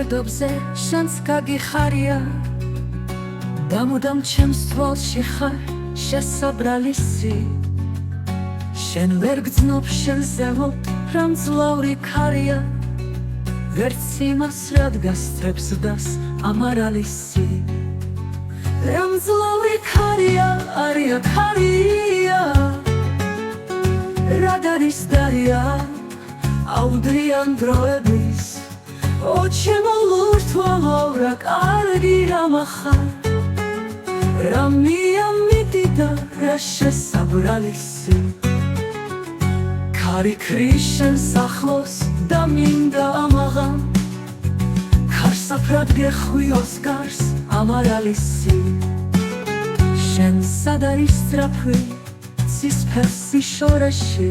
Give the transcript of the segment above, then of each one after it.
ფერდობზე შენს გაგიხარია და მუდამ ჩემს თვალში ხარ შესაბრალისი შენ ვერ გძნობ შენ ზემოთ რა მძლავრი ქარია ვერც იმას რადგას თებსდას ამარალისი რა მძლავრი ქარია არია ქარია რად არის დარია აუდრიან დროების ო ჩემო ლურთვალო რა კარგი რამ ახარ რა მიამიტი და რა შესაბრალისი ქარი ქრიშენს ახლოს და მინდა ამაღამ ქარსაფრად გეხვიოს გარს ამარალისი შენ სად არის სწრაფი ცისფერსი შორეში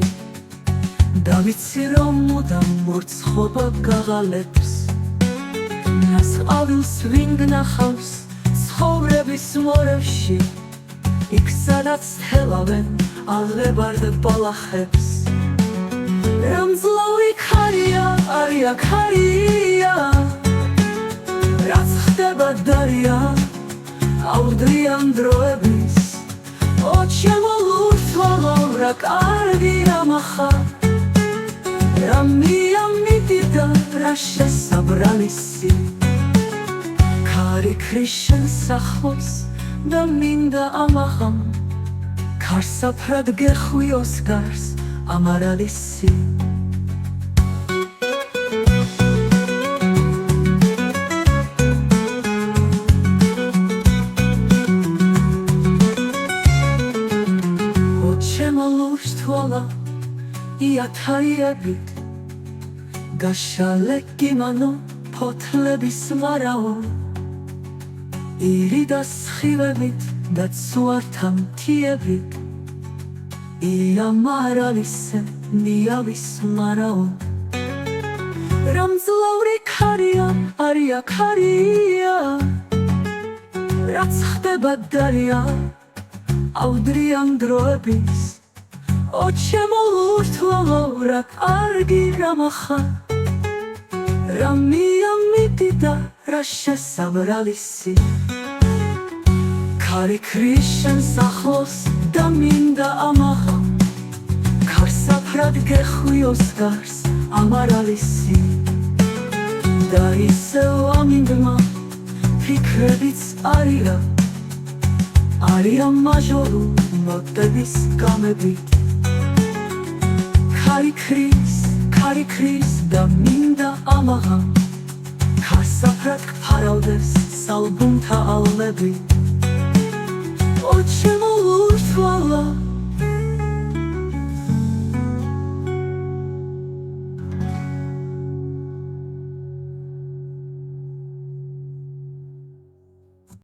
და ვიცი რომ მუდამ მორცხობა გაღალებს ნას ყავილს ვინ გნახავს ცხოვრების მორევში იქ სადაც თელავენ აღებარდ ბალახებს რა მძლავრი ქარია არია ქარია რაც ხდება დარია აუდრიან დროების ო ჩემო ლურთვალო რა კარგი რამ ახარ რა მიამიტი და რა შესაბრალისი ქარი ქრიშენს ახლოს და მინდა ამაღამ ქარსაფრად გეხვიოს გარს ამარალისი ო ჩემო ლურთვალო იათაიებით გაშალეკიმანო ფოთლების მარაო ირიდა სხივებით და ცუართა მთიებით იამარალისე ნიავის მარაო რა მძლავრი ქარია არია ქარია რაც ხდება დარია აუდრიან დროების ო ჩემო ლურთვალო რა კარგი რამ ახარ რა მიამიტი და რა შესაბრალისი ქარი ქრიშენს ახლოს და მინდა ამაღამ ქარსაფრად გეხვიოს გარს ამარალისი და ისევ ამინდმა ფიქრებიც არია მაჟორო ნოტების გამებით ქარი ქრის და მინდა ამაღამ ქარსაფრად გფარავდეს სალბუნთა ალმები ო ჩემო ლურთვალო